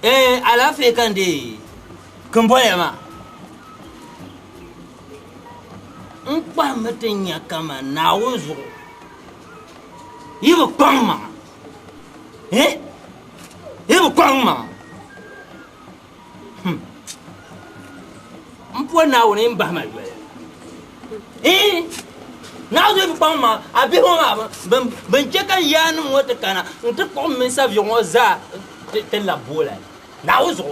على فكرة دي كم بويا ما نقبل متنيا كمان ناوزو يبقى ما يبقى ما مبوا ناوني مبهما ناوزو يبقى ما أبي هو ما بنجكا يانو وتكانا نتقوم من سافيون وزا تلا بولا ناوزو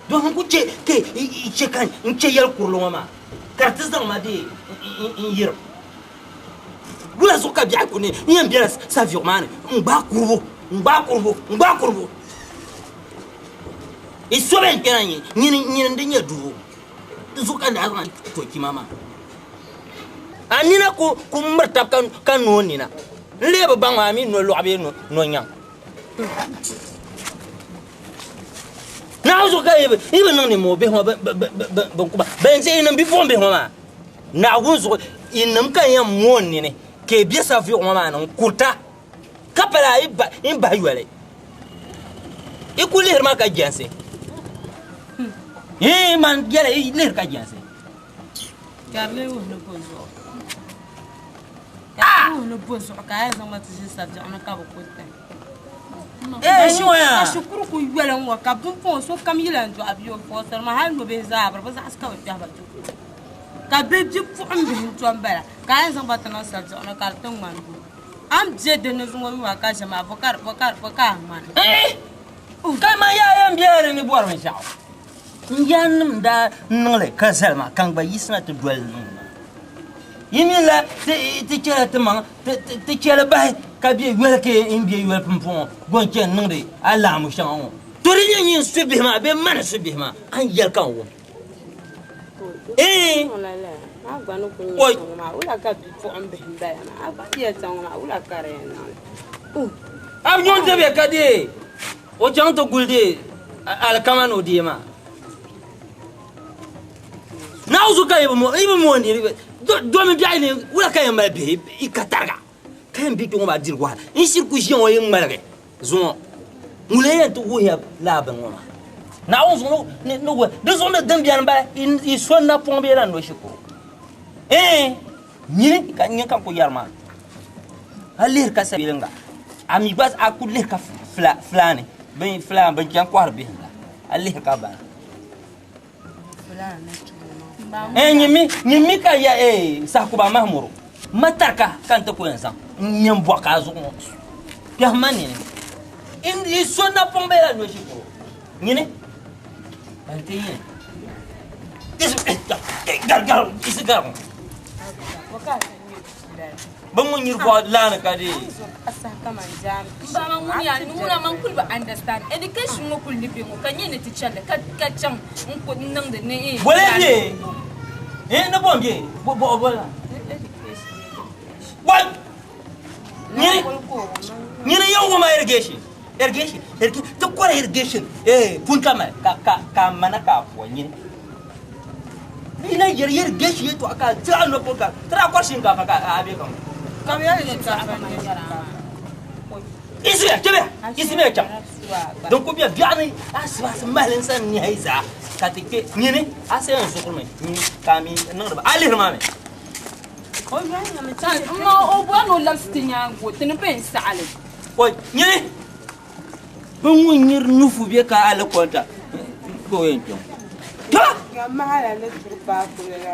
دون كوتشي كي يشكان نشي يلكورلو ما كارتزا ما دي يير ولا زوكا بيعكوني يم بيرس سافيو مان مباكوربو يسوبن كاني ني ندنيا دو زوكا دا توكي ماما انينا كو مرتاب كان نونينا ليبا بان امي نو لوبي نو نيان ناوزو كايب يبا نوني مو بي هو بنكوبا بنسي نم بيفون بي هو ناوزو ينم كان يم موني كي بيسا في ماما نون كوتا كابلا يبا يولي يقول لي ما كاجانسي من يلا لير كاجانسي كارلي ونبوزو ونبوزو كاي زما تجي سافي انا كابو كوتا شوية اشكر كو يولا وكا بومبون سو كام يلانجو ابيو فوسر ما هل نوبي زابر بس اسكا وتيابا كابيجي فوم بنتوم بلا كاي زما تنا سافي انا كارتون مانغو ام جد نزو وي واكا جما فكار مان كما يا بيار ني بور من شاو نجانم دا نله كسلما كان با يسنا تدول يميلا تيكلا تما تيكلا باي كابي ولكي ام بي يول بمفون غونكي نندي الله مشان توري ني سبي ما بي من سبي ما ان يلكان و لا لا agba ko ma ula ka bi fo ambe nda ya na agba ye tan ma ula kare na ab nyon de be kadi o janto gulde al kamano di ma nauzu ka ibo mo ni do mi biya ni ula ka yamba be ikatarga kan bi to ma dir wa in circussion o yin malare zo mule ya to wo ya la ban wa nauzu no de zo na dambian ba in so na pombe la no shiko nyini kan ko yarma halir ka sabilenga ami bas akulir ka flane ben flan ben jan ko harbe halir ka ba nyimi ka ya sakuba mahmuru mataka kan ta ko yansan nyam bo ka zo mo ya mani in isona pombe la no shiko nyini antiye gar isgar Bangun nyirwa lana kadi. Asa kama jam. Ba mangun ya nuna man kul ba understand. Education mo kul ni pingo kanye ne teacher le ka cham ko nang de ne. Boleh ye. Na bombe. Bola. What? Ni yow ma irrigation. Irrigation. To ko irrigation. Pun kama ka mana ka ko ni. Ina yer geshi to aka tra no poka tra ko shin ka abi kam kam ya ne ta kama jara isme cham donc ko bien biani aswa malin san ni haisa katike ni ne asen so ko me ni kami no ba ali rmame o ya na me ta no o bo no lamstinya go tin pen sale o ni bon wonir nufu be ka ala konta ko yen mahala le turba kulela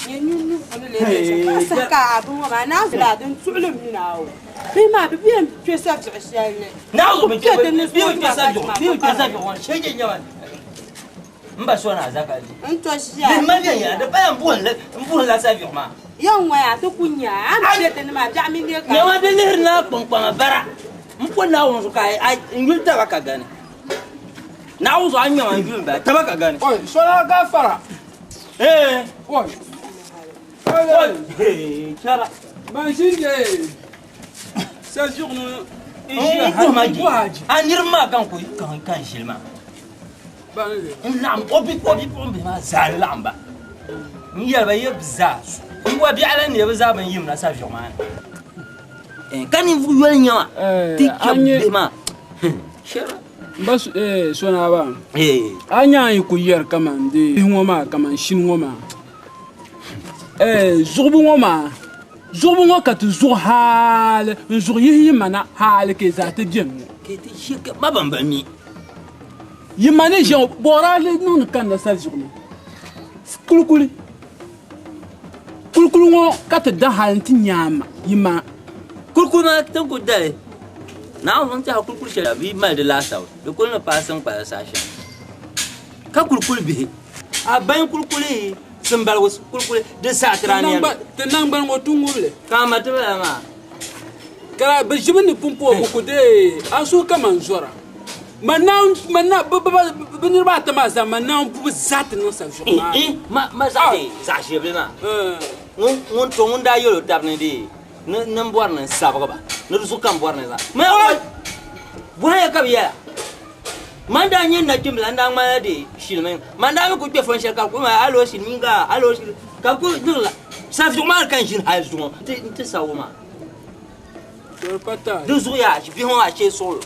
yenyu le saka abu ma na fila den tulum ninawo bi ma bi bien pesa tsashale nawo me ke bi pesa on shege nyawan mba sona zakali nto shia bi ma ya da ba mbon la sa ma yan waya to kunya am shete ni ma jami le ka nyawa de ler na kpon bara mpo na won so kai ngulta ba ka gane Now I'm going to go Tabaka gun. Oh, so I got far. What? Hey, shut up. Manjinge. Ça journée. And your mark can shilma. Lam obi ma zalamba. Nia ba yebza. Wa bi ala ne yebza ban yim na sa man. Kan vous voyez nya. Tikam ma. Shara. bas sona ba anya yi ku yer kamande ngoma kaman shin ngoma zubu ngoma ka tu zu hal zu yi mana hal ke za ta bien ke ti shike mabamba mi yi mane je borale nun kan na sa journée kulkuli ngo ka ta da hal ti nyama yi ma kulkuma tan ku dale na on ta kulkul shi bi mal de la saw de kul na pasan pa sa sha ka kulkul bi a ban kulkuli sembal was kulkuli de sa trani te nang ban mo tungule ka ma te ba ma kala be jibni pumpo ko de asu kaman zora maintenant venir ba ta ma za maintenant pour zat non sa journée ma za je ma ngun to ngun da yo tabne di nan buar nan sabga ba na su kan buar nan za mai waya ka biya manda nyin na kimla ndan ma de shilmen manda ku te fon shel ka ku ma alo shilminga alo shil ka ku dula sa fi ma kan shin hal su te sawo ma to pata du su ya shi bi hon a che so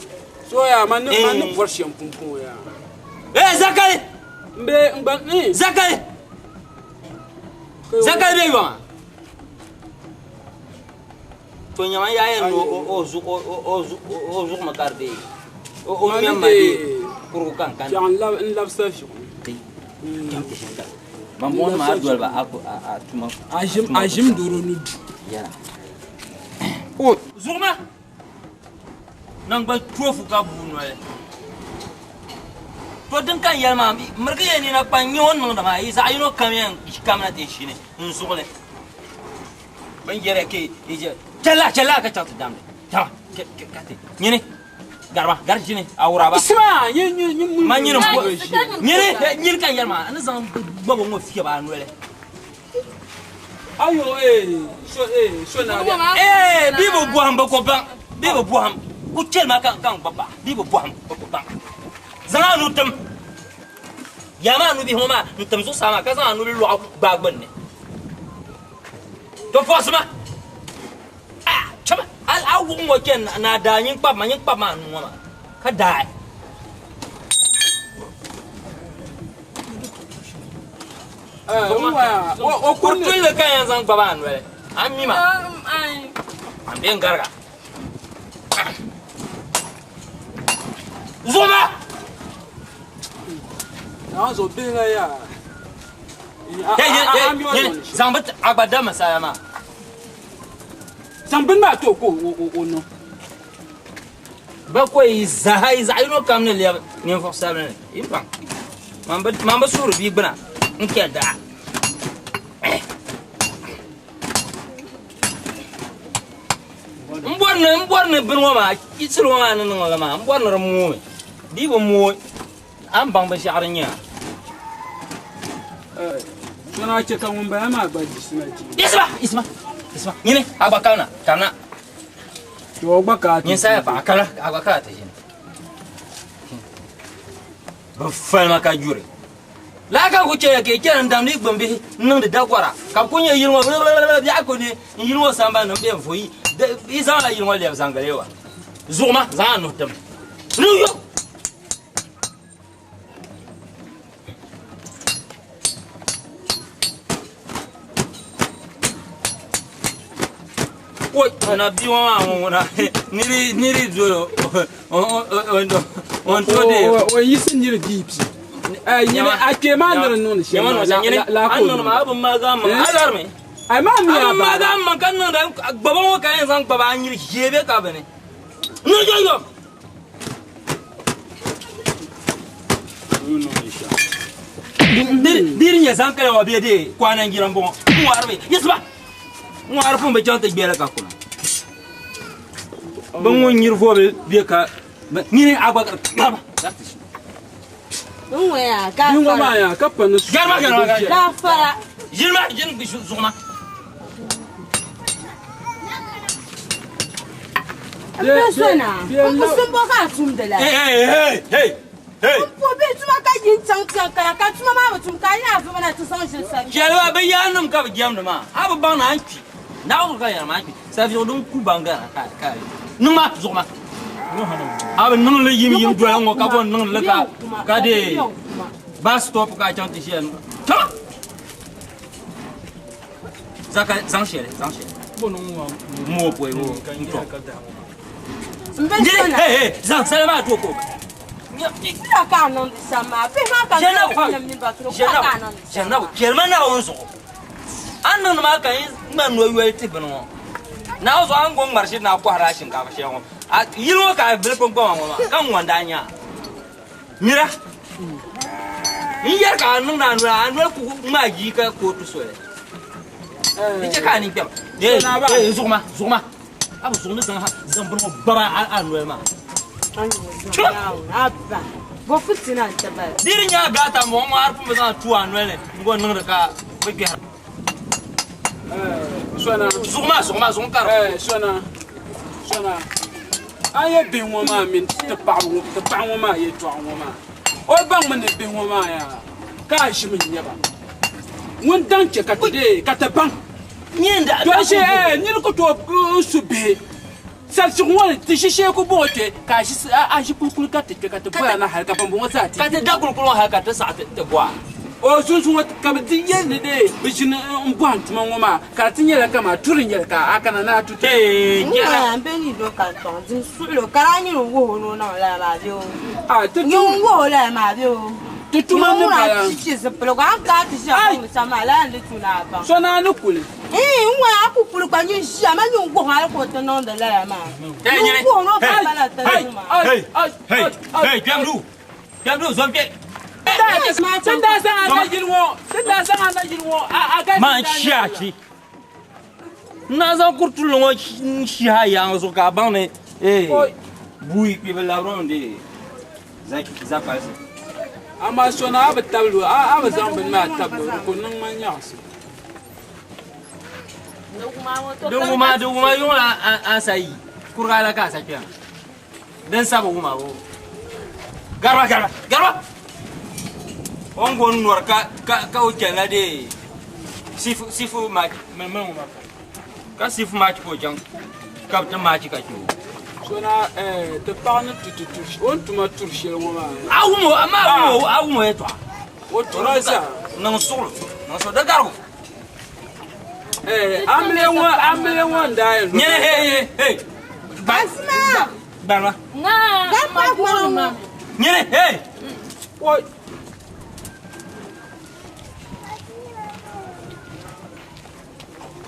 ya man por shampoo ya zakale mbe ngban zakale be wa to nyama ya yen o makarde o nyama de pour kan yan la station bambon ma adwal ba a tuma ajim duro nu ya o zuma nang ba trofu ka bunu le to din kan yalma marga yani na panyon nang da ma isa ayino kamyan kamna te shine nsugle ban jere ke ije challa ka chatu damde ta kate nyene garba garjine awura ba isma man nyine ko nyene kan yalma an zan babo mo fiye ba nwele ayo so na bibo buhamba ko ban bibo buham ku chelma kan baba bibo buham ko ban zana nu tam yama nu bi homa nu tam so sama ka zana nu bi lo ba gbanne to fosma chama al mo ken na da yin pa ma nu ma ka dai o kurtu le kan yan zan baba nu ami ma am ben garga zoma zo binga ya zambat abada masaya ma zambin ba to ko no ba ko izai no kam ne le ne fo sabne impa mamba suru bi gbana nke da mborne bin wama kitiro ma nan wala ma mborne mu di bo mu an bang ba sha'arnya sana ce kan mun ba ma ba disna ji isma nyine abakana kana to baka nyin sai fa kala abaka ta yin ba fa ma ka jure la ka ku ce ke kiran dam ni gbambe nan da dakwara ka kunya yirwa ya ko ne yirwa samba nan be foyi isa la yirwa le zangalewa zuma za no tam ruyo oi ana biwa ngona niri dolo on to de o yisin niri dipi nyene ake mandar non shi la ko non ma abun ma ga ma alarme ai ma mi ya ma ga ma kan non da babon wa kan san baba nyiri hebe ka bane no yo dir nya san kala wa be de kwanan giran bon mu arbe yesba mu arfun be jonta gbela ka kuna ban won yirfo be ka nyine agba baba waya ka yin goma ya kafa na garma ka fara jin bi zuma persona ko sun boka tum de la hey ko be tuma ka yin tan ka tuma ma tum ka ya fa mana tu san shi sa jalwa be yanum ka jam ma aba ban na anki na ko ka ya ma anki sa fi odun ku banga ka numa zuma Abi nung le yim do ngo ka bon nung le ka de bus stop ka chang ti xian. Cha. Zaka zang xie.不能我mo boi wo. 嘿，让三万做过。你要干弄的什么？别嘛干现在弄的，你把这个干弄的。现在前面那我说，俺弄他妈干蛮多月这不弄。那我说俺光买些那挂啥性干不行啊？一路干不是光光我嘛，刚完蛋呀。你呢？你也干弄那俺那姑买一个锅不水。你这看你别，你做嘛？啊不做那正好，人不能把俺弄嘛。去。我不知道怎么。你家不要打毛毛，不能做俺弄嘞，我弄那个不给。算了，送干。算了，俺也病我嘛，明天把我嘛也抓我嘛，我帮我们的病我嘛呀，干什么你吧？我当这个的，给他帮。你的，对些，你那个做水平，上次我这些些个不对，开始是俺是咕咕个的，给他不然那还给帮我咋的？给他打咕咕还给他啥的瓜？哦，所以说我干嘛这样的嘞？不是那不按怎么我嘛？干这样干嘛？突然间干，啊干那就对。我俺别你都干装，真输了，干那你都我弄来嘛就。啊，这用我来嘛就。这怎么弄呀？其实不了，俺干这些东西嘛，来你做哪帮？说哪弄过来？我也不了，关键是嘛，用过还过得弄得来嘛。用过那办法了，得嘛。嘿，别住，随便。真的上俺那赢我，蛮下去。那上过去了我西海洋说干帮的，哎，不会别老让的，再开始。阿妈说那阿不打路，阿不上班嘛打路，可能蛮样式。都嘛用了按啥意？kur ga la ka sa kya den sabu ma wo garba on gon nor ka o kela de sifu ma men ma ka sifu ma ko jang ka ta ma ka ki sona te parle tu on tu ma tur chez moi awu mo etwa o to la sa non so da garu amle wa ndai nye hey Basma Bala Gapa nye hey o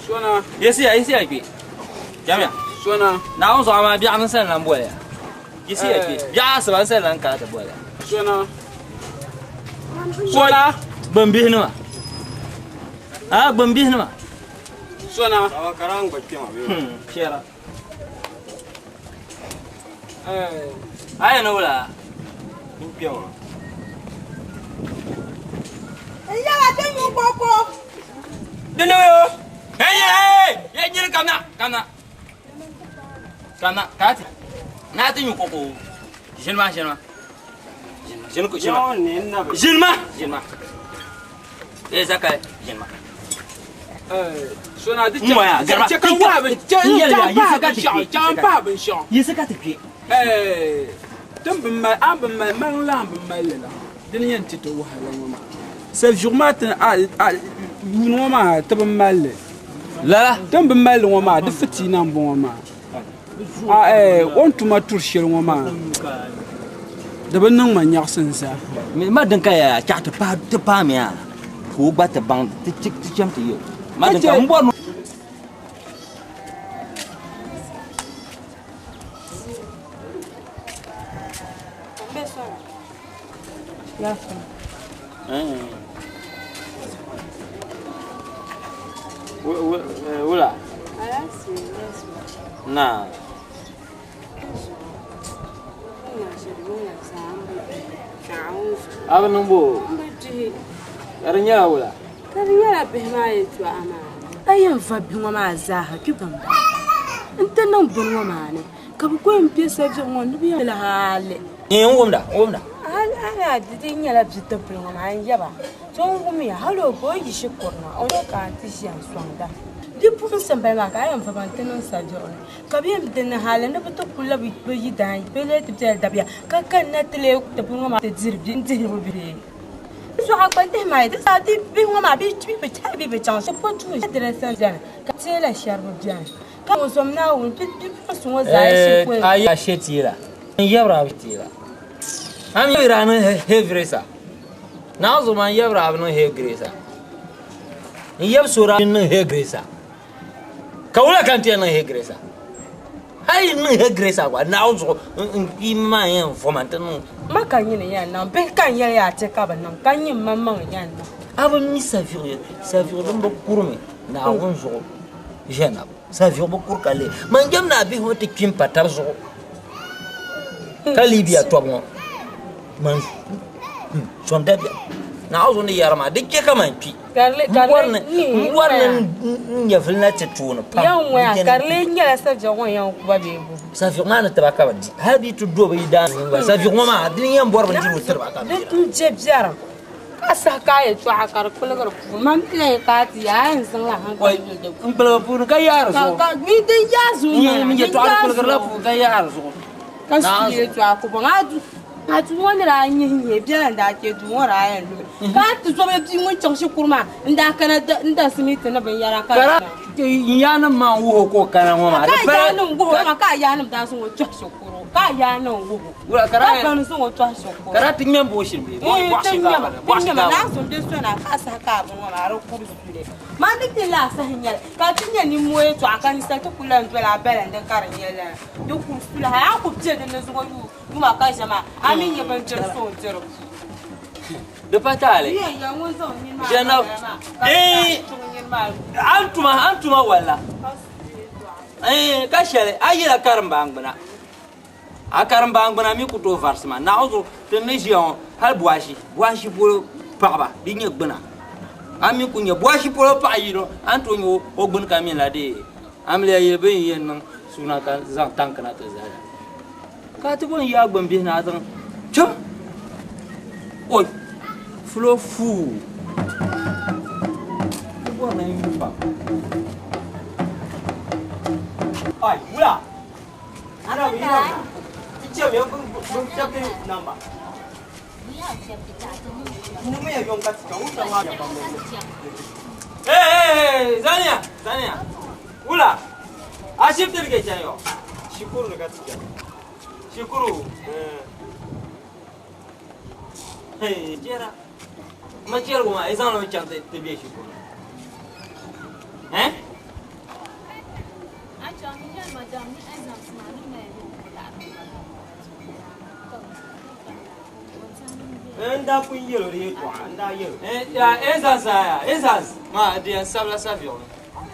sona yesi ai bi jamia sona na on so ma bi an san lan bo ya yesi ai bi ya se ban san lan ka ta bo ya sona bambi ni ma bambi ni ma sona karang ba kema kera ai no la bu kema ya la tengo poco de no hey ye nyir kana kati na tengo poco jelma zakai jelma sona de这个话本讲爸本想也是个特别等本买俺本买满两本买了等你这都还了我嘛这jour matin我嘛这本买了啦等本买了我嘛的50难bon我嘛on tu ma tour chez我嘛的本能嘛鸟身上ma dan kaya cha ta pa me a ko ba ta bang ti jam ti yo ma dan ka mbo Wala. Na. Apa numbo? Aranya wala. Kariya behma yetu ama. Ayan fa bihwa ma zaha kibamba. Anta nan bunwa mane. Kabu ko mpesa je ngondu bi la hale. Womda. Ana didin yala bita bulwa ma yaba. So ngumi halo boy shi kurna. O ka ti shi an swanda. دي بوسن بما كاين فبانتن ساجون كبيم دن حالنا بتقول بيجي داي بلا تبتل دبيا كان نتلي تبون ما تزرب تزرب بيه شو حقنته ما يد سادي بيه ما بيجي بتحبي بتشانس بتشوف درسان جان كتير الشرب جان كم وسمنا ونبي وزاي شوي أي شيء تيلا يبرا بتيلا هم يبرانه هيفريسا ناوزو ما يبرا بنو هيفريسا يب سورة إنه هيفريسا كولا كانت إنه هيفريسا هاي إنه هيفريسا قا ناوزو إما ين فمانتنو ما كان ينام بين كان يأتيك أبنام كان يمام ينام أبو مي سافير دم بكورمي ناوزو جناب سافير بكور كالي من جمنا بيه هو تكيم باترزو كالي بيا تومو من شوندابيا ناوزو نيارما دكيا كمان بي warna nyafilna tetuna pa yawa karle nyala savja won yan kuba bebo safi ngana tabaka badi hadi to do be dan safi ngoma din yan bor ban jiru tabaka de tu jebjara asa kaye to akar kulgar man tile kati ya en san la han koy mbala pur ka yar so ka mi de yazu mi je to akar kulgar la pur ka yar so ka shi to akuba ngadu atu wonra nyi bia nda ke du wonra ya lu ka tu so be ti mun chong shi kurma nda kana nda smith na ban yara ka yana ma wo ko kana ngoma ka ya nan go ma ka ya nan da sun wo chong shi kuro ka ya nan go wala kara ka sun wo chong shi kuro kara tin men bo shin be bo shi ka na sun de so na ka sa ka bu ma ro kuru su de ma de la sa hinya ka tinya ni mo e to aka ni sa to kula ndo la bela nda kara nyela do ku su la ha ku je de zo yu ma ka jama amin ya ban so jero de patale janab antuma wala ka shele ayira karambangna akarambangna mi ku to varsma nauzo te nejion hal boashi pour paba dinye gbana ami ku nya boashi pour pa yiro antonyo ogbun kamin la de amle yebe yen suna ka zan tankana ta zara ka tu bon ya gbon bi na zan chum oi flow fou bon na yu pa ai wala ana wi na ti che me bun chap ni namba ni me yong ka ta u ta ma ya ba eh zania wala ashif dir ke chayo shukuru ne ka ti shukuru hey jera ma jera goma ezan lo chante te bi shukuru acha ni madam ni ezan smani me nda ku yelo ri kwa nda yelo ya ezan ma dia sabla savio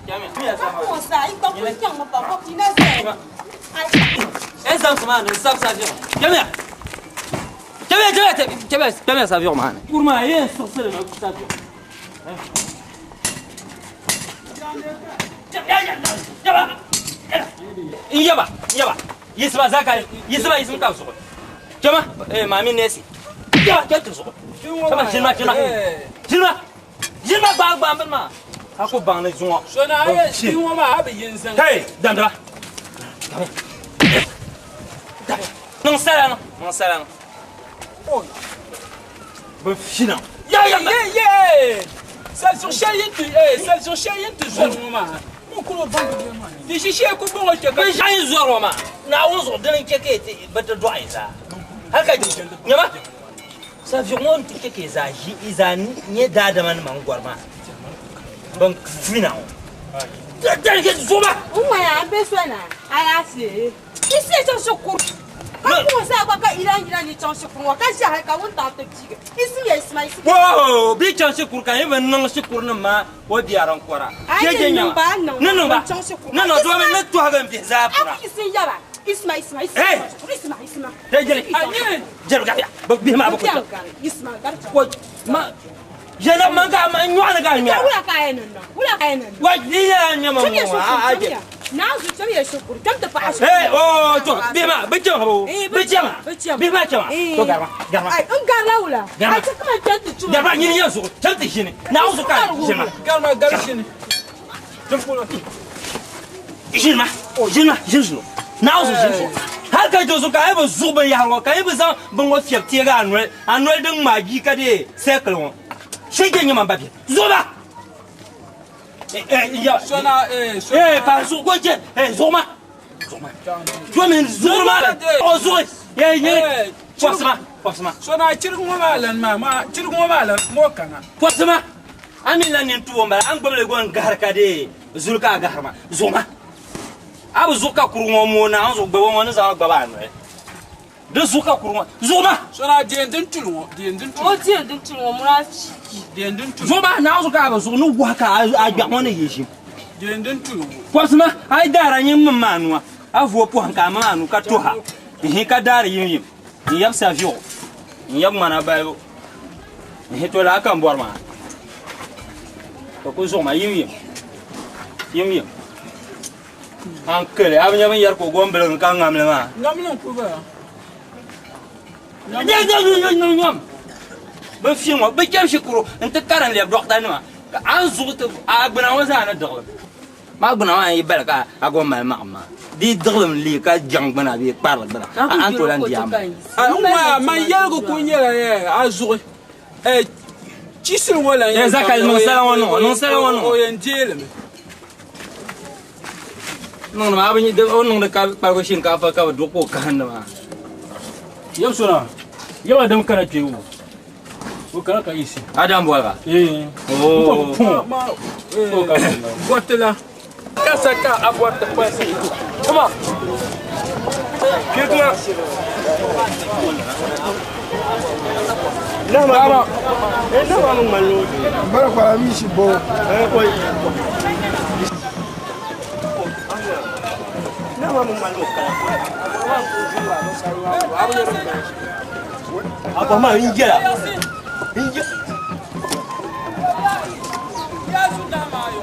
jamia mia sama ko sa iko ko kyang ma pa ko kinase ezan sama no savio jamia Jamia savio man pour moi rien sur ce le savio Yaba yisba zaka yisba ism ka so jama mami nesi ya to so jama jima ba ma ako bang na zuwa so na ya shi wa ma abi yin san hey dandra non sala oh ben fina ya celle sur chaîne tu joues ma mon kulo bango de ma di shi ko bongo ke ben jayin zuwa ma na wonzo dan keke bata do aiza haka nyama sa viron keke zaji izani nye dada man mangwarma ban fina dan ke zuwa umma ya be so na aya se isi to shukuru Como você agora irá ni chão shukuru ka ja ka won ta to jiga isi ya isma isi wow bi chão shukuru kan even nan shukuru na ma wo biaran kwara jeje nya non ba non do me na to hagan bi zapura isi ya ba isma isma jere jere ga ba bi ma ba ko isma gar ko ma jena manga ma nywana ga nya wala ka enen wa diya nya ma aje na zu tabi ya shukuru tam ta fa oh to bi ma bijam habo bijam bi ma chama to garma ai an garla wala ai ta kuma tantu garma ni nya su tantu shine na uzu ka shine garma gar shine Gilma, Gilma. Now, how can you look at Zuba Yang? Can you be what you have and welding my Gicade circle? Shaking your baby. Zola! Zoma. Women, Zoma. Oh, Zoe. Yeah. What's so now, Chirumala, Mamma, Chirumala, Mokana. What's the matter? I'm in London to I'm going to go and Garcade, Zulka Garma, Zoma. I was Zuka Kurumo now, so the woman is our Baban. The Zuka Kuruma, Zoma. So now, the ending to what's the ending to the ending to Zoma now, so no work. I got one issue. The ending to what's my I died a young man. I've worked one man who cut to her. He got that union. He has a view. Young man, I buy. He told I come, Borma. Because my union. Uncle, I have never yet go on below Kangamma. No, but few more, but Jamshikuru and the currently a block dynama. I was an adult. Magna, I better go my mamma. Did Dillon leak a young man, I be parlor. I'm to land. My yellow queen, I saw a chisel. Yes, I can no sell and jail. No, I mean, the owner of the Pavashin Kappa covered Doko Kandama. Yes, sir. You are don't correct you. Who can't easy? Adam Bola. Oh, what the Casaka, I want the person. Come on. Get up. No, my lord. But I miss you both. Apa mah inja lah. Inja. Ya sudah mayo.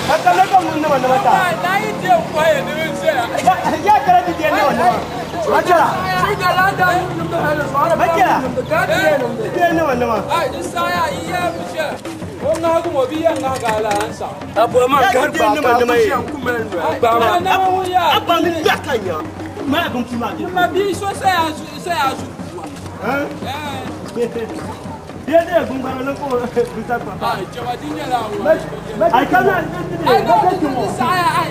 Akan lepas mana mata. Naik dia kuai ni saya. Ya kerana dia ni mana. Macam. Sudah landa itu harus mana. Macam. Dia ni mana. Saya iya macam. Oh, now go be young. Apa mak garba nama yang kumen. Apa ni dakanya? Mana bungki mak? Nabi saya. Dia bungkar nak ko bisa apa? Coba dia lah. Ai kana. Saya.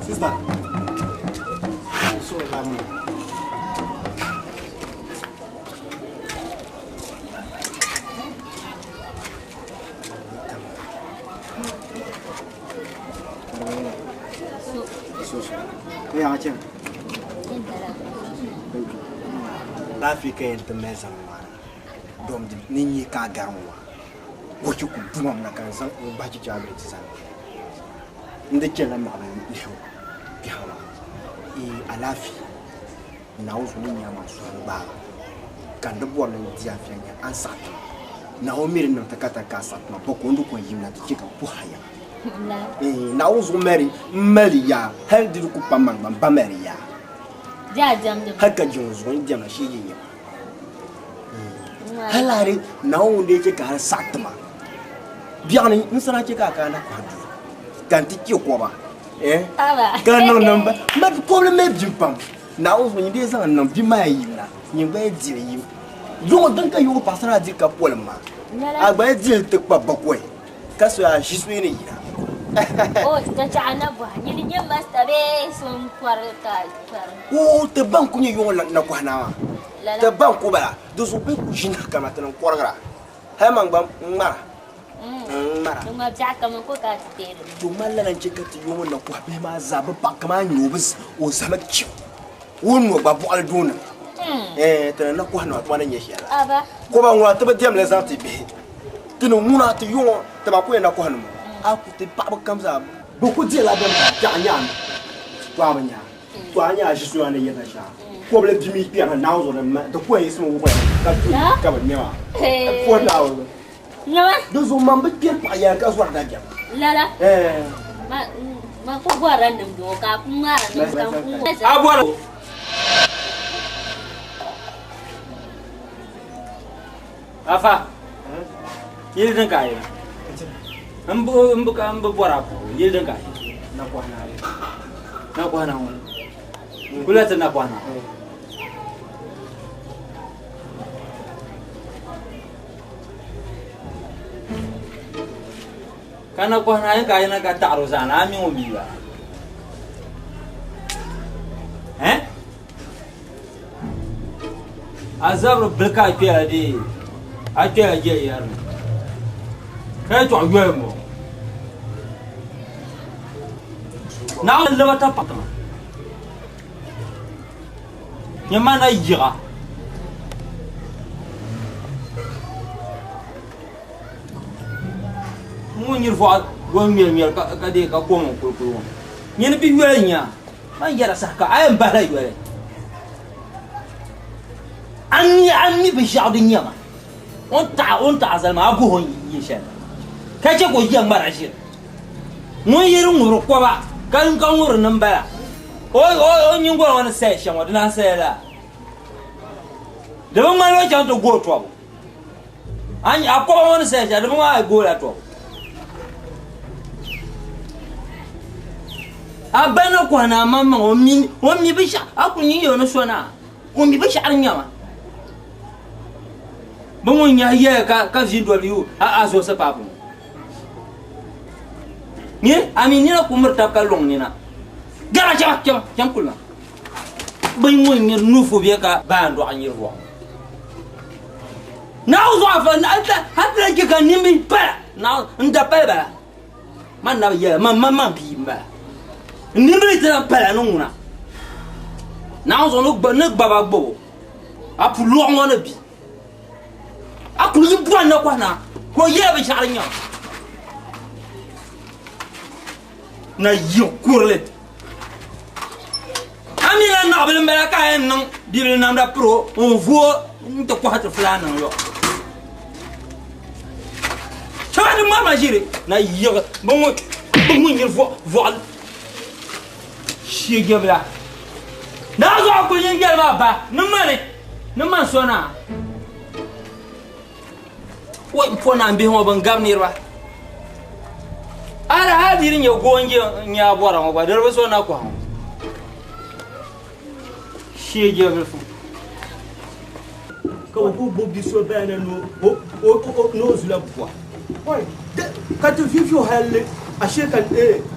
Sister, so Macam Afrika yang temezang mana, dom ni kagang wa, wajib buang nak kan sang baca jalan itu sang. Ini jalan mana ni? Biarlah. Alafi, naus ni yang masuk bah. Kan debuan yang dia fianya ansat. Naomir nak kata kasat, nak pokok kau yang nak cakap puhaya. Naus Maria, hal di ruku pamang Maria. Jajam. Haka Jones, one jam she. halare na wonde ke ka satma biani insana ke ka kana kwadu kanti ke ko ba kan no namba ma problem me jimpam na o ni de san nan bi mai na ni ba di yi yo dan ka yo pasara di ka polma agba di te pa bakwe kaso ya shi suyi ni oh ta ana ba ni ni master be son kwarta oh te banku ni yo na kwana te banku ba do so be ku jina kama tan kwargra ha man ba mara mara ma ja kama ko ka tere to mallan ce ka ti yo na kwa be ma zaba ba kama nyobis o sama ki wonno ba bu alduna te na kwa na twana nyeshi ala aba ko ba ngwa te ba diam les anti be tino muna te yo te ba ko na kwa no aku te pa ba kamza beaucoup de la bonne gagnant toi manya toi nya je suis en yena sha ko ble dimi pi na nawo zo na de ko yesu mo ko ka ba nyawa ko nawo nyawa do zo mamba pi pa ya ka so da jam lala ma ko gwara ndum do ka kumara ndum kan ku abwara afa yiri dan kai ambu bora ko yiri dan kai na kwana wala kula ta na kwana kana kwana yan kai na ka taro sana mi o mi ba azab bilka piya de a piya je yar kai to agwe mo na le wata pata nyama na yira mo nyir fo go miel ka de ka ko mo ko nyene bi wele nya ma yara saka ay mbala wele anni bi shawdi nyama on ta zalma abu hon yishan kace ko yan marashir mo yirin wuro ko ba kan wuro nan baya o nyin go wani sai shan wadana sai la da ban ma lo chan to go to an akoba wani sai da ban ma go la to abana ko na mamma o mi bi sha akunyi yo no sona o mi bi sha nyama bon nya ye ka vindo liu a zo sa papu ni ami ni na kumurta ka long ni na gara jam kulma bay mo ni nu fo be ka bando anyi ro na zo fa na hatta ke ka nimbi pa na nda pa ba man na ye man bi ba nimbi ta pa no na na zo no baba gbo apu lo ngona bi akulu yibwa na kwana ko yebe sharinya na yokurle amina na bele mera ka en non bible nam da pro on voit to ko hatu flana yo chawadi mama jiri na yoga bongo ngir vol shige bla na zo ko yengel ma ba no man sona wai pona mbi ho ban gamnir ba ara hadirin ya gonge nya bora mo ba darba so na ko shege belfu ko bo bi so ba na no zula bwa oi ka to fifio halle a shekan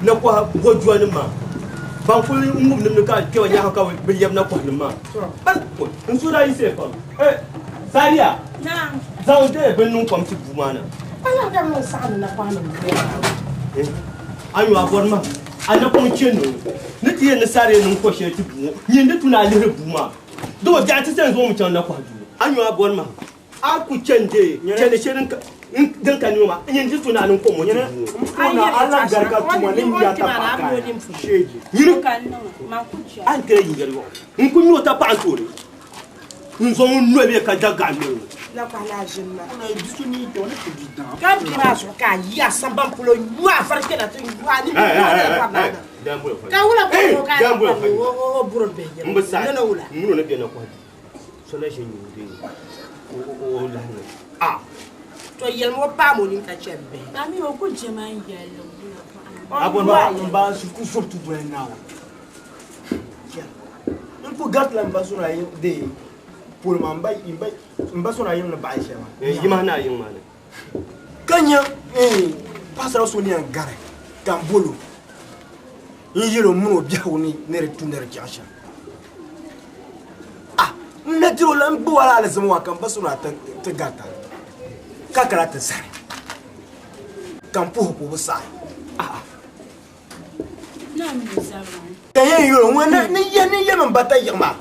na ko gojwa ni ma ban fuli ngum nim ka ke wanya ka bil yam na ko ni ma ban ko in so da yi se fa Sadia na zan de ben nun kom ti bumana ala da mo sa na kwano ayo aborma ana ko cheno ne tie ne sare nun ko she ti bu ni ne tuna le buma do ja ti sen zo mu chan na kwa ju ayo aborma a ku chende chene sherin dan kan ma yin ji tuna nun ko mo ti bu na ala garka tuma ne ya ta pa sheji ni kan no ma ku cha an kire yi gargo in kun yo ta pa antore nzo mu be ka daga mi la kwa la jinna na bisu ni to ne ti dan kan kira so ka ya samba pulo wa farke da tun wa ni ka wula ko ka o buro be je mbasa no wula mu no be na kwa so na she ni o la ni to yel mo pa mo ni ka chembe ami o ku jema yelo abon ba su ku surtout bu na il faut garder l'ambassade de pour m'embay ambassade ayi na ba shema yima na yima na kanya pasara so ni an gare gambolo yelo mo biawo ni nere tunere jasha natiro lan bu wala la zama kan basuna ta gata kakara ta sare kan po ko sai na mi zama kayen yo wona ni ye man bata yama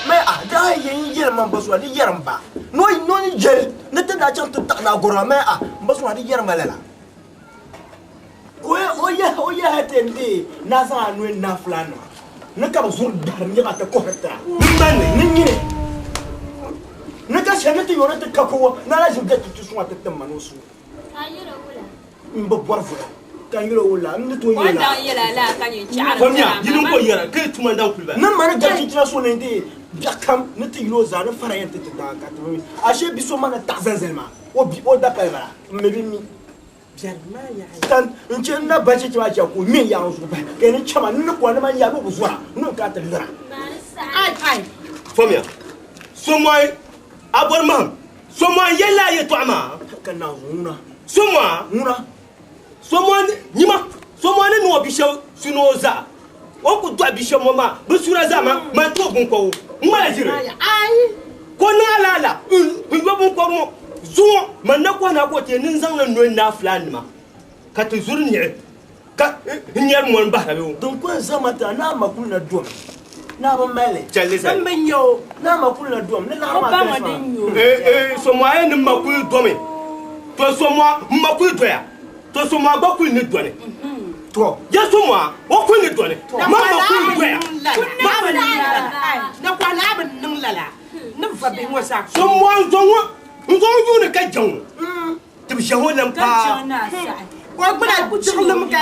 mais da ye man basuna di yaramba no ni jeri na ta da chan ta na gora mais basuna di yaramba la o ya hatende na sa anu na flano na ka zur dar ni ata ko hetta ni ni na ka shana ti yona ta kako na la jibga ti suwa ta tamano su ayira wala mbo borfo kan yiro wala ni to yela wanda yela la kan yin ci konya yidin ko yara kai tuma dan kulba nan mana ga ti so ne ndi jakam ni ti yiro za na fara yanta ta da ka to ashe biso mana ta zanzelma o bi o da kalmara me bi mi kan nche na bache ti bache ko mi ya so ba ke ni chama ni ko na man ya bo zuwa no ka ta lira ai famia somoi abormam somoi yela ye to ama kan na una somoi nyima somoi ne no bisho sunoza o ku do bisho mama bu sura zama ma to gun ko ngala jire ai ko na la bun ko mo zuwa man na ko na ko te nin zan na no na flan ma ka te zurni ka nyar mo ba rabe don ko zama ta na makul na do na ba mele challe sa ban yo na makul na do na ma ba ka ma din yo so mo ay ni makul do me to so mo makul do ya to so mo ba kul ni do ne to ya so mo o kul ni do ne ma makul do ya na kwa na ban nin lala nin fa bin wasa so mo nzo yu ne ka jaw ti bi jaw lam kan pa jona sa wa gbada jigulum ka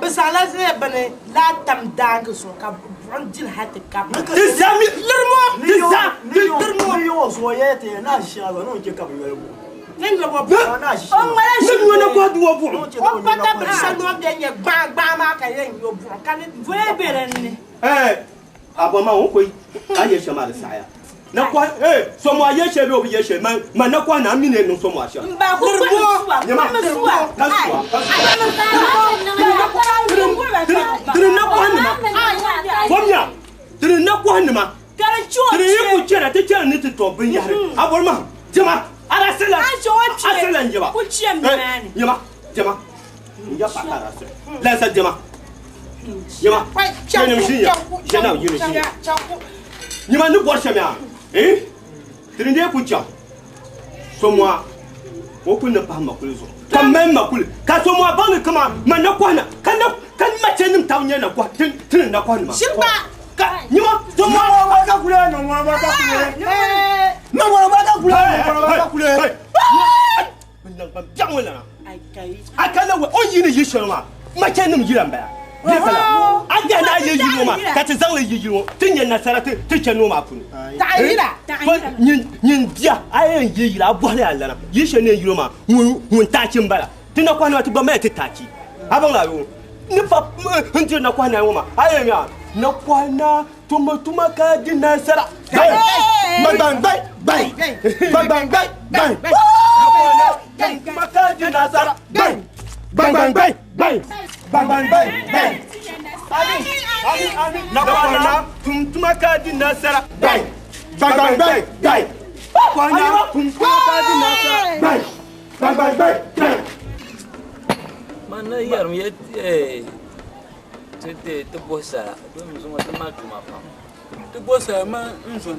bisala se bane la tam dang so ka bon dil hatta ka ti zami lirmo ti za ti lirmo ni yo so yete na sha ba no ke ka yo bo nen yo bo na shi on mala shi ni wona ko duwo bu on pata bisa no de nye gba ma ka yen yo bo kan vwe berenne aboma won koy aye shama da saya na kwa so mo aye shebe obi ye shebe ma na kwa na mine no so mo asha ba ko suwa nyama suwa kaswa Dere na kwa ni ma fomya dere na kwa ni ma kare chuo dere ye ku chera te chera ni te to bin yare aborma jama ala sela asela njeba ku chiem nani jama ya patara se la sa jama jena mshinya jena yuni shinya nyama ni bo shamia dere ne ku cha so mo o ku ne pa makul zo kan men makul ka so mo ba ni kama man na kwana kan mace nim tawnya na kwa tin na kwana ma shirba ka nyima so mo ba ka kule no mo ba ka kule no mo ba ka kule no ba ka kule min nan ban jan wala ai kai akala wa o yini yi shirma mace nim yiran ba ni fala aga na ye yi ma ka ti zan le yi wo tin yen nasara ti che no ma kunu ta'ira nyin dia ayen yi la bo le ala yi she ne yi ma mun ta kin bala tin na kwana ti ba mai ti ta ki abang la yo ni pa hunti na kwana wo ma ayen ya na kwana tuma ka di nasara bang bang bang bang bang bang bang bang tuma ka di nasara bang bang bang bang bang bang bang bang bang na kwana tuma ka di nasara bang bang bang bang bang kwana tuma ka di nasara bang bang bang bang bang mana yarum ye te bosa do mzungu te matuma pa te bosa ma nzo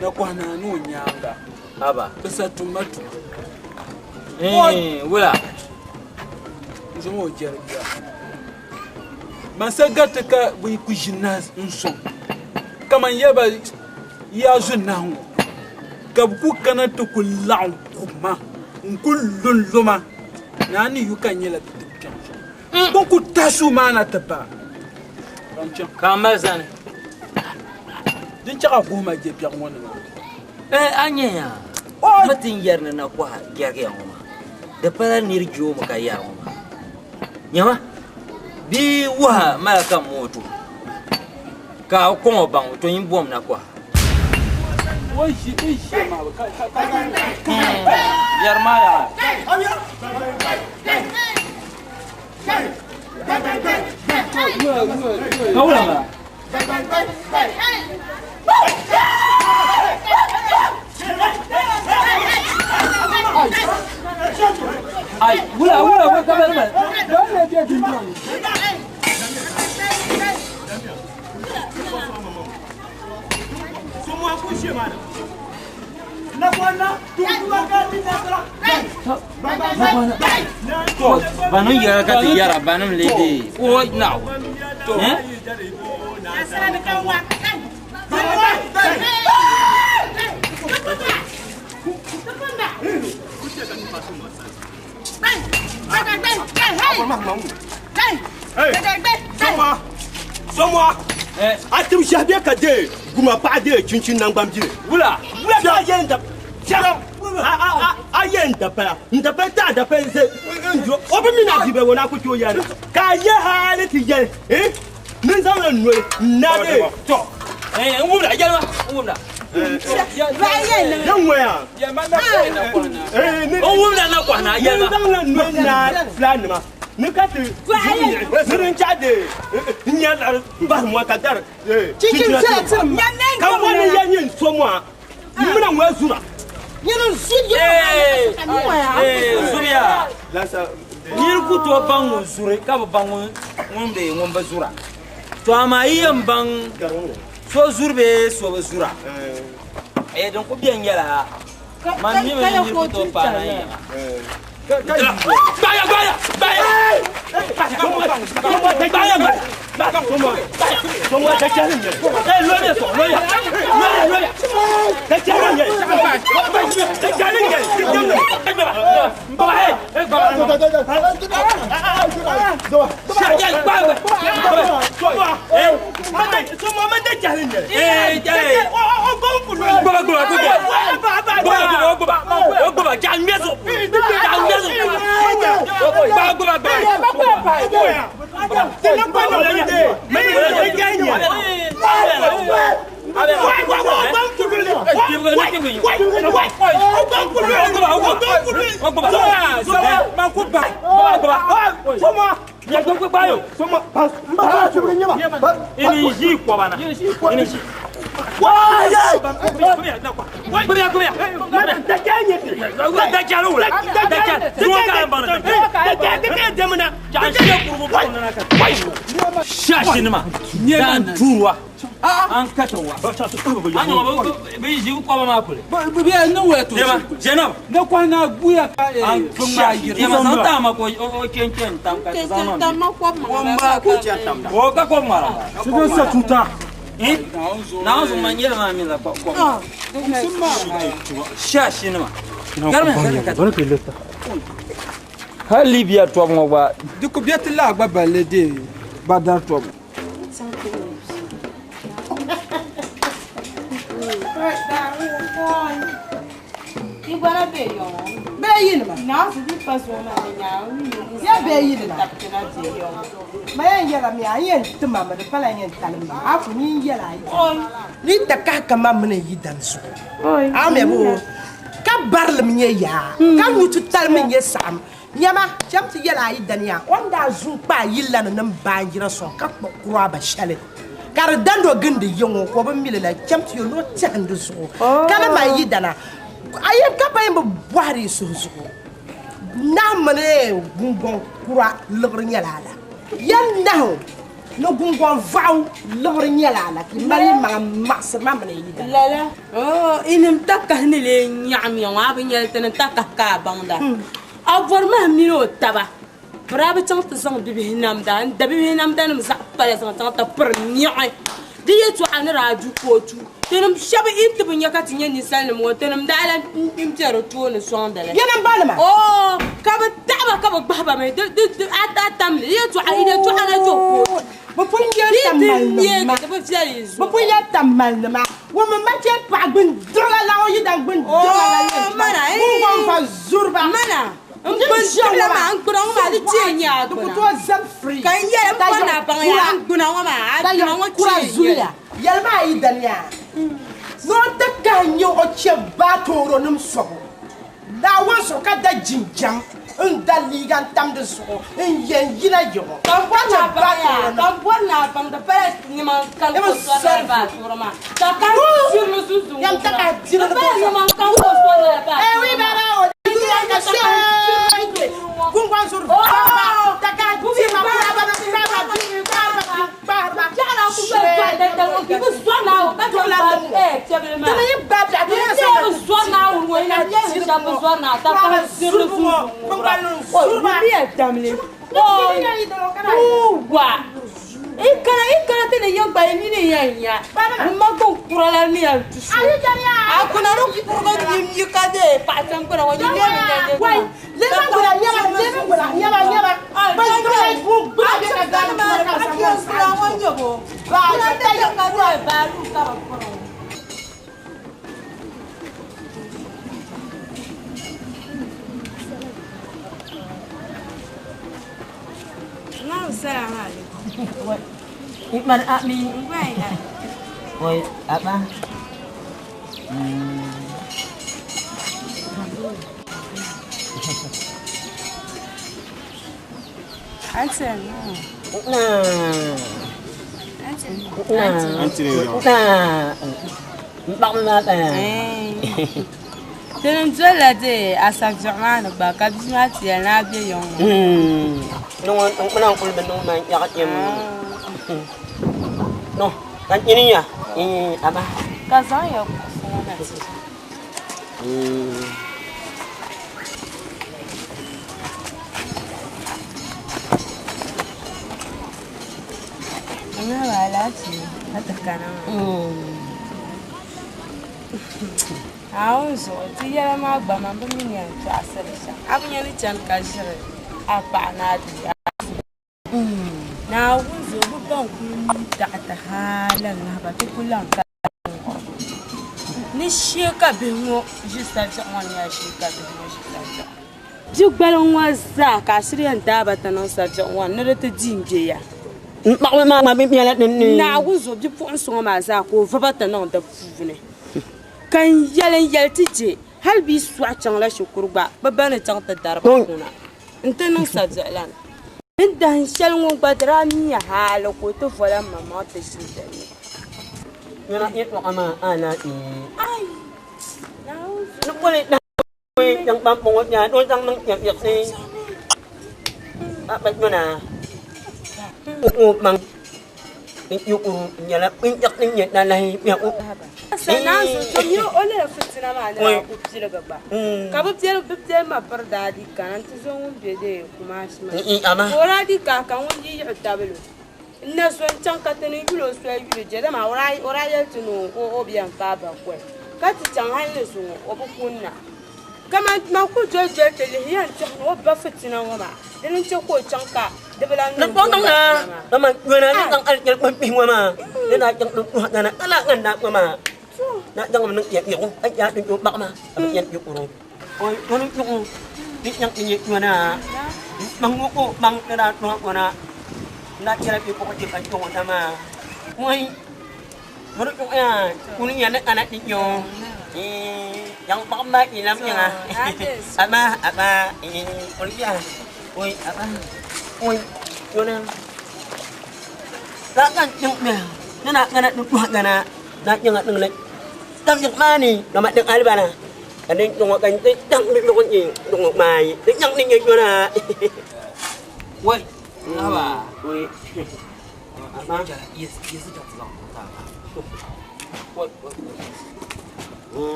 na kwana no nyanga aba pesa tumatu wala nzo mo jerbiya masagata ka bu ku jinas nso kama yaba ya zunahu kabku kana to kullahu kuma kullun luma nani yukanyela ko ku tasu mana taba kamazan din chaka goma je biya wona Anya. Matin yarna na kwa gyage ngoma. Da fara nirjo mu kai ya ngoma. Nyama. Bi wa malaka moto. Ka ko bang to yin bom na kwa. Wai shi ma ka Yarma ya. Kaula ma. Ai, wula ka bar mai. Don ne je kin ji. Somo ku she mana. Na kwana tuwa ka tin da sala. To, banu yara ka ti yara banam lady. O now. Somo. Atim shabe ka de guma pa de chinchin nan gbam jire. Wula ba yenda. Ayenda pa. Nda ta da pa se njo. Obi mi na dibe wona ku to yare. Ka ye hali ti ye. Nin san na no na de. To. Ngumda yalwa, ngumda. Yan waya. Ya manda na kwana. Ni Ngumda na kwana yalwa. nin san na no na plan ma. Ni ka ti. Sirin chade. Nya ba mo ka dar. Chicken set. Ka woni yanyin somo a. Muna mwa zura. Yana zuya. Zuriya. Lasa Nirku to bangu zure ka bangu ngombe zura. To ama iyam bang so zurbe so zura. Don ko biyan yala. Man ni me nirku to pa na yi. Baya. somo ta charin ne. Loya so loya. Ta charin ne. Ta charin ne. An katawa. An bai ji ko ba ma kule. Biya nan waya to. Jenab. Na kwana buya ka Ima santa ma ko o kenken tam ka zaman. Tam ma ko ma ko tam. O ka ko mara. Sido sa tuta. Na zo man yela ma mi la ko. Shashi ne ma. Garme ka. Barka leta. Ha Libya to mo ba. Duk biyat la gba balede badar to. Ibara be yo. Be yin ma. Na su di paso na nya. Ya be yin ma. Na je yo. Ma yan yala mi ayen tuma ma de pala yan talma. Afu ni yala yi. Ni ta ka kama mene yi dan su. Ame bo. Ka barle mi ya. Ka mutu talma ye sam. Yama jam ti yala yi dan ya. Onda zu pa yilla na nan banjira so ka kura ba shale. Kar dando ginde yongo ko ba mile la jam ti yo no tandu so. Kala ma yi dana. Ayem kapa yem boari susu na mane gungon kura logr nyalala yan naho no gungon vau logr nyalala ki mari ma mas ma mane yida Lala. Oh, inim takka ni le nyam yo abi nyel tan takka ka bangda. Avor ma miro taba. Braba chang ta sang bi hinam dan da bi hinam dan mu sak pale sang ta per nyai. Diye tu anara ju kotu. Tenum shabe inte bunya ka tinye ni sal mo tenum dala imtero to ne sondale yana balma oh ka ba taba ka ba baba me ata tam ye to aide to ana to bo pun ya tamal ye ka ba fiya yezu bo pun ya tamal ma ومن ما تبع بن دلا لا يدان بن دلا mana مو فا زوربا mana ngkun la ma ngkun ma di tinya ko to zam free kan ya mbona bang ya ngkun ma da ya kura zuya yalma idan ya no ta ganyo o che ba toro num so da wa so ka da jinjam ndaligan tam de so yen yina yo kan bona bang da pere ni man kan ko so ba toro ma ta kan sur no susu yam ta ka jiro da pere ni man kan ko so ba oui baba o ka se gungwan sur ta ka ti ma ba jana ku ba da ki bu so na o ka to la tebe ma ni ba da ni se bu so na o wo na ye ni sa bu so na ta ka sur no susu o ni e tamle o wa ikana tene yo ba ni ne ya ma ko kurala ni ya akuna ro ko ni ka de pa tan ko wa ni ne wai le ma gura nyaba ba bu de ka ga ma ka sa mo ba ta yo ka ro ba lu ka ro Assalamu alaikum. Ikman Ami. Baiklah. Oi, apa? Ansen. Tenen jola de asabjana ba kabima ti na bi yon. Nung kul benung man yakat yem. No, kan ini ya. Ini apa? Kazan ya. Ana wala ci atakana. Aunzo ti yara ma gba ma ba mi yan to asalisha. Abunya ni chan ka shire apa na di. Na unzo bu ban ku da ta halan na ba to kulan ka. Ni sheka be ngo juste à on ya sheka be ngo juste à. Ju gbalon wa za ka shire nda ba ta non sa on na ta jinje ya. Ma bi mi ala ni. Na unzo bi fu so ma za ko va ba ta non da fu ne. Kan yalen yaltije hal bi suwa can la shukurba babana can ta darba kuna intanin sabzalan inda hanshal ngon badra mi ya hala ko to fola mama ta shi da ni Yana itu ama ana i. ai Nó boleh dah. Yang pampungnya doi sang nang yak ni. Apa mana? Mang Yung nyala pinyak niya na lahi piyak u. Sana so yo ole fitina ma na ku tira gaba. Ka bu tira ma parda di kan to so un bede kuma shi ma. Ama. Ora di ka kan un yi tabelo. Ina so chan ka tani yulo so yulo je da ma ora ya tunu o biyan fa ba ko. Ka ti chan han le so o bu kunna. Kama ma ku jojo tele yan chan o ba fitina ngoma. Dinin ce ko chan ka Napotong na, naman guna ng alkal pagpihwa ma. Na jang tuhat na ala nganda ko ma. Na jang man yak yak ay ya tu bak ma. Yan yu uro. Oy, ano yung di yang inyik mo na. Manguko bang na tuhat ko na. Na kira pi ko jip ay ko sama. Oy. Ano yung yan? Kunin yan anak ninyo. Yang pakambak ilam niya. Apa ulit yan. Oy, apa? Ôi, cho nên đãกันจังเนี่ยนั่นน่ะกันน่ะดูกันน่ะน่ะจังอ่ะนึงเลยตั้งจังมานี่เรามาดึงอะไรบ้างน่ะอันนี้ตรงกันติจังดึงคนอีกตรงออกมาติจังนี่อยู่น่ะเว้ยapaเว้ยapa也是这样子的我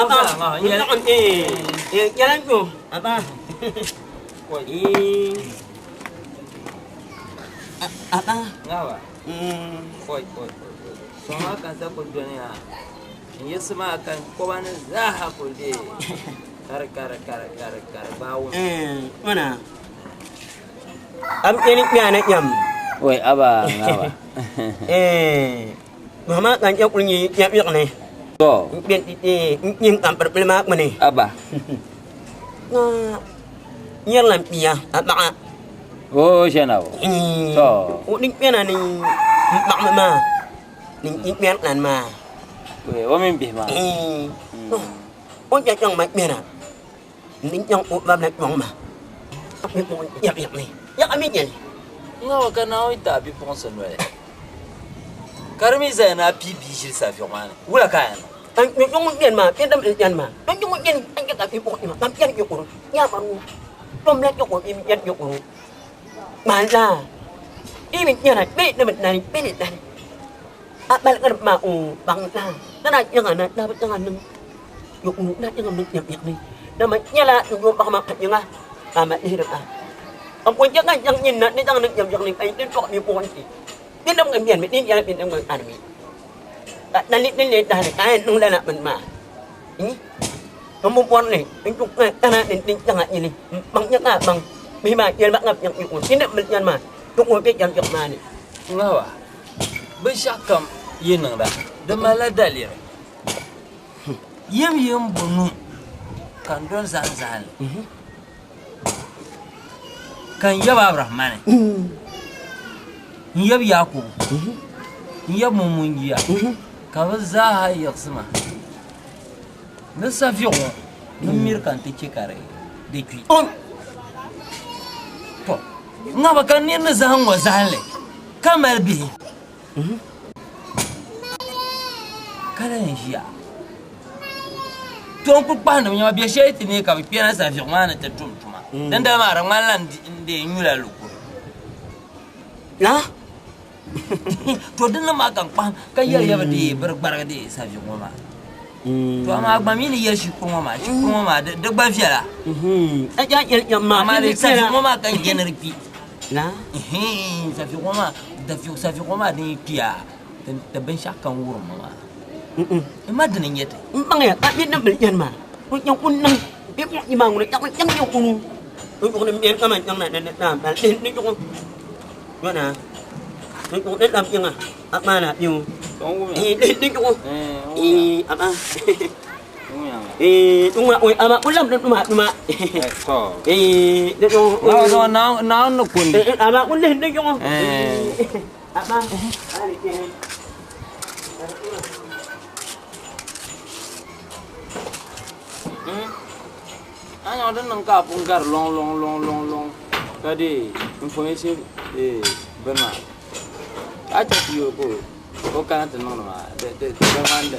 apa ini kan jalan tu apa apa? Ngapa? Koi. Soalnya kan saya kerjanya, ini semua akan kawan zah aku deh. Kar bau. Mana? Am ini piana jam. Woi, apa? Ngapa? Mama kan jauh punya jam ni. to bien yin am problema mane aba nyar lampia aba oh jana to ni pena ni mak mama ni pian kan ma we wa min bi ma o ja chang mai pena ni chang o ba na chang ma mi ko yak ni yak ami ni ngawa kana o ita bi ponso no le karmi zana pipi jil sa fi man wala kan anh chúng muốn tiền mà tiền tâm tiền mà anh chúng muốn tiền anh cái cái bộ mà làm tiền nhiều của nhà mà tôm lên cho của em tiền nhiều của mà ra đi mình tiền này biết này à bạn cái mà bằng ra cái này chẳng hạn là chẳng hạn nâng nhiều của nó chẳng hạn nâng tiền việc này nó mà nhà là dùng bằng mặt thật như nga à mà đi được à ông quan chắc anh chẳng nhìn nó chẳng nâng tiền việc này anh đến chọn nhiều của anh gì tiền đông người miền mình tiền nhà tiền đông người ăn mình Dalit ni dah kan nung dah nak menma. Ini kamu puan ni, itu tanah ni jangan ini. Bangnya ngah bang, bima yang bang ngap yang ikut. Ini belian mah, tunggu ke jam mana ni. Ngawa. Besyakam ye nang dah. Demala dalir. Yem bunu. Kan don zan. Kan yab Abrahman. Yab Yakub. Yab Mumungiya. Kaba zaha yaksima na safiyo na mirkan te chekare de kui to nga baka ni na zahan wa zahanle kamar bi kala njia to ku pa na nya bi sheti ne ka bi na safiyo ma na ta tumtuma dan da ma ran mallan de nyula luku la to dinna ma kan pan ka yar yaba de barbar de safi goma to ama agba mi ni yar shi kuma ma da gba fiala ya ma de safi goma kan generpi la safi goma de pia da ban shakan wurin mama ma dinan yete bang ya ta biết năm belian mà ko yang kun nang biết mo imang ni tak yang yo kun ko ni bien ka man yang na na ni ko na nó cũng đến làm chừng à mà là nhiều đến chỗ đúng là ôi mà cũng làm được mà đến chỗ nó quần mà cũng lên đến chỗ mà anh ở đến nông cà phun gar long cái đi information bên mà acha piyo ko kana tan nono ma de mande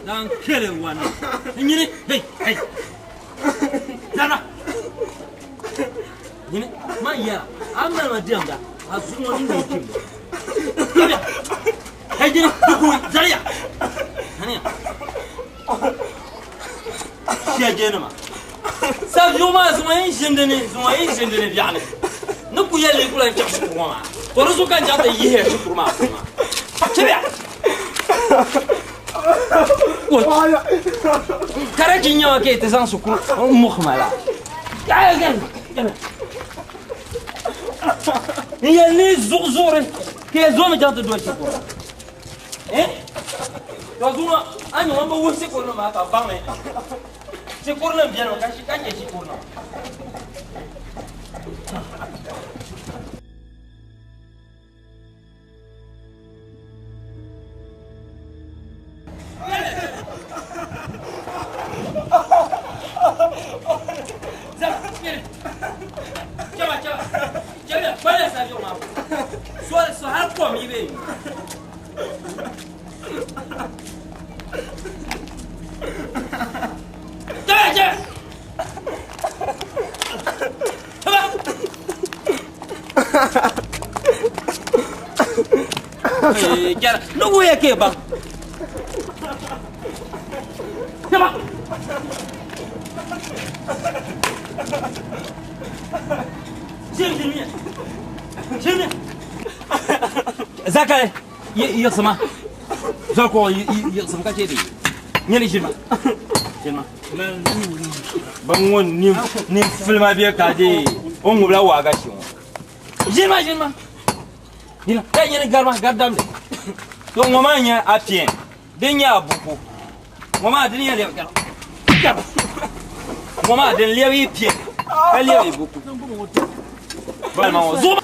dan kele wana nyini hey dana nyini ma ya amma ma diamda azumo ni ne kim hey nyini ku zaria hania شاجينما ساف يوما زوين جندني يعني نكو يلي يقول انت شكرا ورزو كان جاتا ييه شكرا ما تبع كراجي نيوا كي تزان شكرا مخملا يا هي لي زور كي زوم جاتا دو شكرا Tazuma ani wamba wose kono ma ka bangme. Se kono biano ka shi kanye shi kono. Chama, bale sa yo ma. So har ko mi be. Cara, não vou aqui, bang. Chama. Sini. Zakare, iya sama. Zako iya sama ka cedi. Nyali shima. Shima. Bangun ni film biya kaje. On ouvre la ouagation. J'imagine. Il y a une garde. Donc, maman, il y a à pied. Il y a beaucoup. Maman, il y a les gars. Maman, il y a les pieds. Elle y a beaucoup. Vraiment, zoom.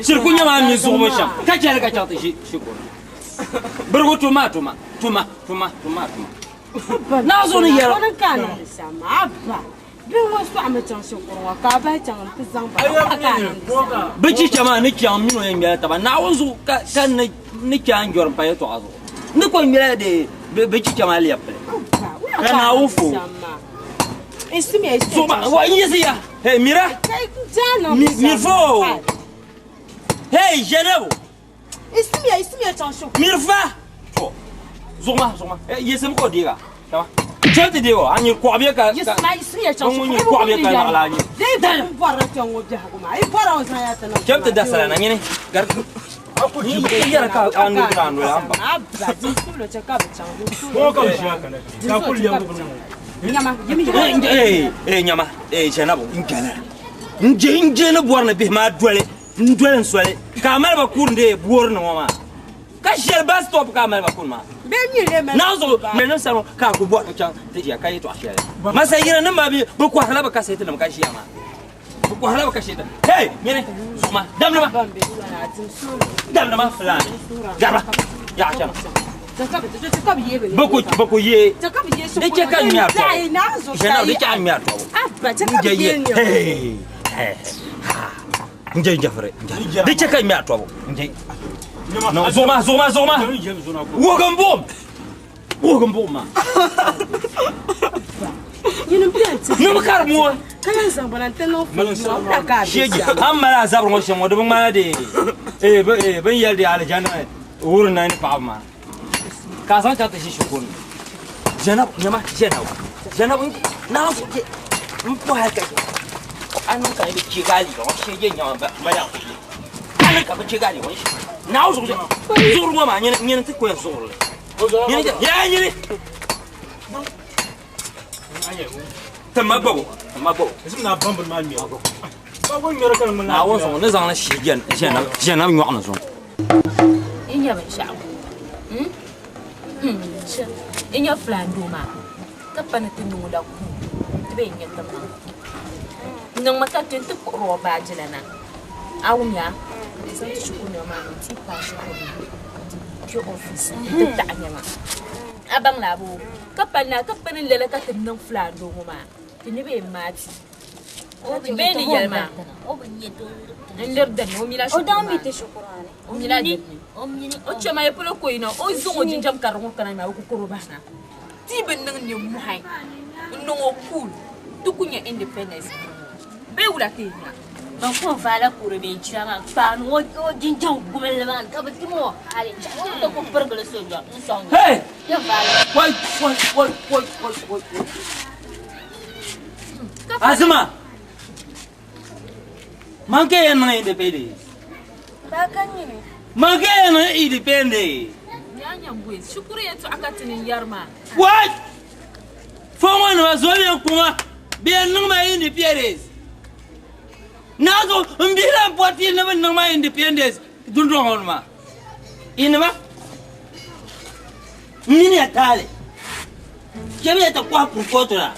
C'est qu'on y a mis sur le champ. Quand tu as le gâteau, je crois. Bergo tuma. Non, on y a. Petit chama ni qui en mino yanga taba na onzu kan ni qui en jor paye to azo ni ko mira de petit chama li apre kana ufo Estime so wa yesi ya hey mira mi fo hey jenebo Estime attention mirfa zoma yesi ko diga taba Jante dewo anyi ko biya ka Estime attention ko biya ka ala ni dai fara tan wo jaha kuma ai fara wa saya tan Jante da sala na nyine gar aku yara ka anu anu amba abba din sulo ce ka ba can ko ka shi haka ne ka kulli yango nyama yimi nyama jenabo ngala nje na borna be ma dole ndole nsole ka mara ba kurnde borna mama ka shel ba stop ka mara ba kurma nazo menon sano ka ku bo ta tiya kai to ashe masa yira nan ba bi bu ku halaba ka sai ta nam ka shi ma bu ku halaba ka shi ta hey yene suma dam ma falan garba ya chana Beaucoup ye. De que caminhar. Já não de caminhar. Hey. Nje Jafre. De que caminhar to. Nje. Não, zoma. Wogam ma. Não quero mo. Kan san banante no ka shege amma zabar mo shemo dubun ma de ban yalde aljanna wurin nan fa ma. Ka san ta shi shukun janab na so ke ko haka an ka yi ki gali ko shege nya ba ya an ka ba ki gali ko na so zuru ma nyen ta ko zuru nyen ya nyen tamago ismna bambul ma mi ago ba won yoro kan mun na waso ne zan na shege janab nyu ana so in ya ban sha'u in ya flando ma kapana tinu da ku be yin tamma nan matatin tu ro ba jilana awunya sai ci ku ne ma ti pa shi ko office ta anyama abang labo kapana lele ka tin nan flando ma tini be mati o be ni yalma o banyeto nder dan o mila o da mi te shukurane o mila o chama e polo ko ina o zongo jinjam karongo kana ma ko koro bana ti ben nan ni mu hay no cool tukunya independence be wula te na ban ko fala kure be chama fa no o jinjam gumel man ka ba timo ale to ko pergale so ja song hey ya fala wai Azuma manke yana independence ba kanyi ne manke yana independence nyanya mbwe shukuru yetu akatini yarma what fongo no azole kuma bien numa independence nazo mbira poti na numa independence dundo honma inma mini atale kemi ta kwa profotora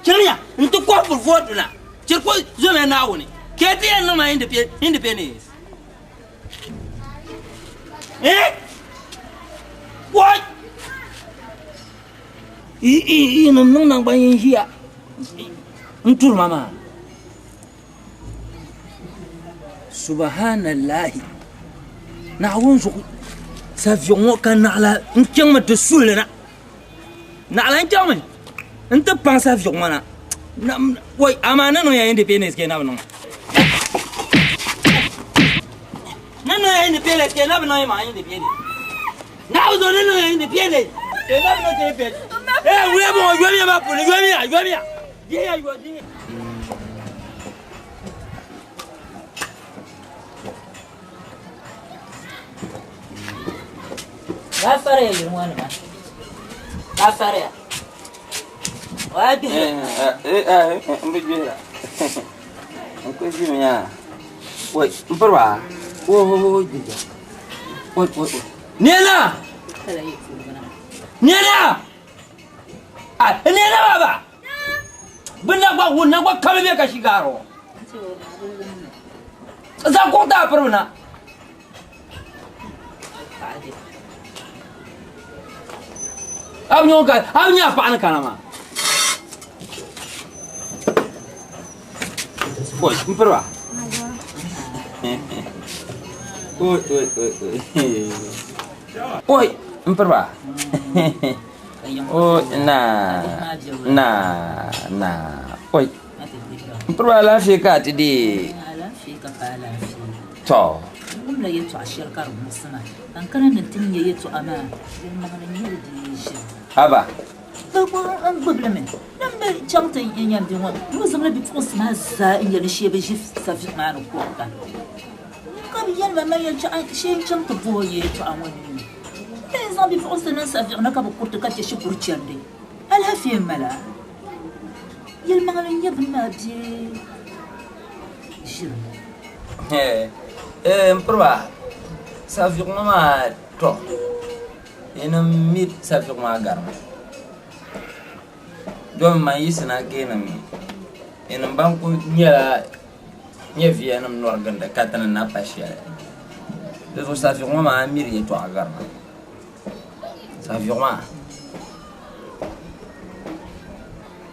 kemi ntu kwa profotora chirko zome nawo ne keti numa independence what nang bayin hiya ntur mama subhanallah na wonzo savion kan nala nkyang ma tesulena nala nkyang nta pensa avion mana wai amana no ya independence ke na no nano ya independence ke na no ma independence na uzo nano ya independence ke na no ke pe we bon yo mi ba pour yo mi ya yo di Gafare yi mwana ba. Gafare. mbijira nkwishimya woi mperwa wo dija woi nena nena baba bina kwa wuna kwa kalbe ka shigaro za ko ta peruna abnya pa ana kana ma woi mperwa oi mperwa oh na oi mperwa lafiya ka ti di to mun la yeto ashir kar musana kan kana nan tin ya yeto ama yin magana ne da shi haba ko an gobla men nan ba chamta yin yan din wa mu zamana bi fos ma za in ya shi ba shi safi ma ran ko ka kam yan ma yan cha shi chamta bo yeto an wani ne zan bi fos nan safi na ka ba kurta ka shi kurciyar dai alhafiya mala yel magana ne ba ma bi shi mperwa safi ma to ina mit safi ma garma don ma yisna kenan ina banku nya via nam norganda katana na pashiya de so safi ma miri to garma safi ma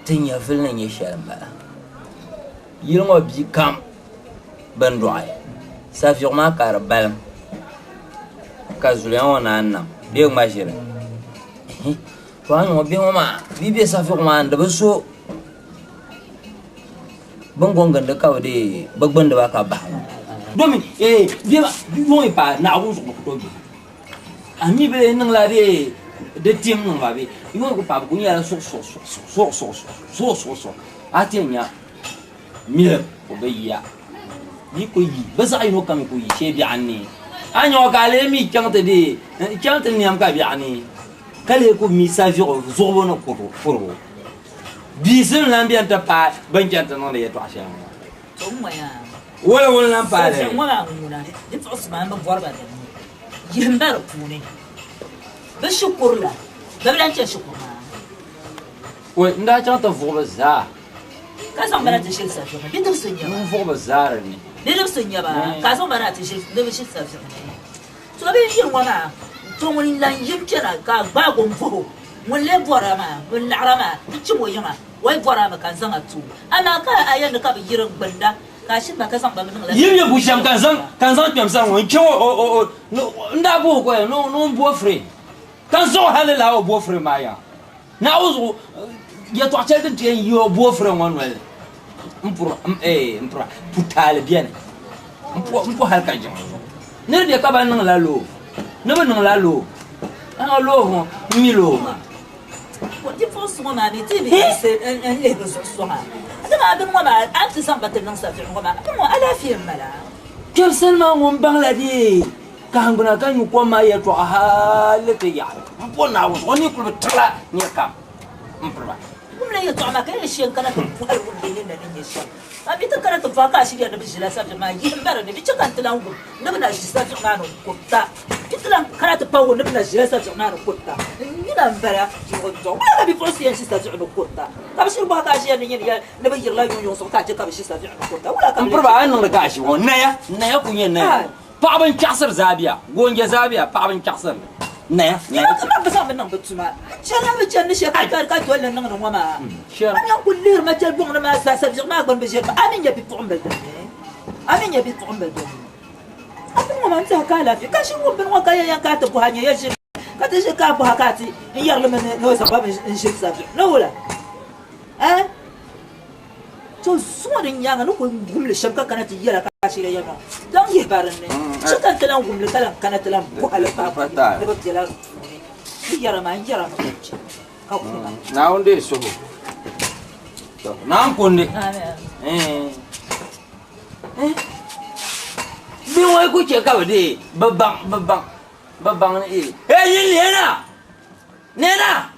tinya filna nya shalamba yirmo bi kam bandoi safi ma kar balam kazulian wana annam de mashire to an mo bi ma bi be safi ma da baso bangon ganda ka de bagban da baka ba domin bi mo pa na awu ko to bi ami be nan la de tim nan ba bi yo ko pa ko ya so atenya mira ko be ya ni ko yi ba sa ino kam ko yi shebi anni anyo ka le mi chante de chante ni am ka bi ani kale ko mi sa jo zorbo no ko foro bisin lambian ta pa ban chante no le to asha to mo ya wala nan pa de mo la nguna de to osman ba borba de yimbar kune ba shukur la ba lan cha shukur ma we nda chante foro za ka san bara ta shi sa to bi to sun ya mun foro za ni de sun ya ba ka san bara ta shi de shi sa to so be yin wana to mun lan yim kira ka ba gon fo mun le bora ma mun larama ci mo yima wai bora ma kan san atu ana ka ayan da ka bi yirin banda ka shi ba ka san ba mun la yim ya busham kan san pem san won ke o nda bo ko no bo free kan so halala o bo free ma ya na uzu ya to achel kan tien yo bo free won wal mpro putal bien mpro halka jam ne de ka ba nan la lo ne ba nan la lo an lo mi lo ko ti fo so ma bi ti bi se en le do so ma ta ma bin wa ma an ti san ba te nan sa fi wa ma mo ala fi mala kel selma ngom bangladesh kanguna kan ko ma ya to halete ya mpro na wo oni ko tala ni ka mpro kumla ya to ma kan shi kana ko al wudin da ne shi abi ta kana to fa ka shi da bijila sa ma yin bara ne bi kan tilan go na bana shi sa ma no ko ta tilan kana ta pawo na bana shi sa ma no ko ta ni na bara ko to wala bi fo shi sa no ko ta ka bi shi ba ka shi ne ya na bi yirla yo so ka ka bi shi sa no ko ta wala ka mpro ba an no ka shi won na ya ku yin na pa ban kasar zabiya gonje zabiya pa ban kasar na ka ba sa nan batuma shala ba jan shi ka ka to nan nan wa ma ana kullir ma jal bon ma sa sa ma ban bi shi amin ya bi tu'um bal amin ya bi tu'um bal amin ma anta ka la fi ka shi mun bin wa ka ya ka ta bu hanya ya shi ka ta shi ka bu hakati in yar lama no sa ba in shi sa no wala to suwarin ya ga ko gumle shabka kana ti yara ka shi ya ma dan ye baran ne shi kan talan gumle kalan kana talan bu alfa da ba tela yara ma ka ku na onde so to na konde bi wai ku ce ka de babban ne yin ne na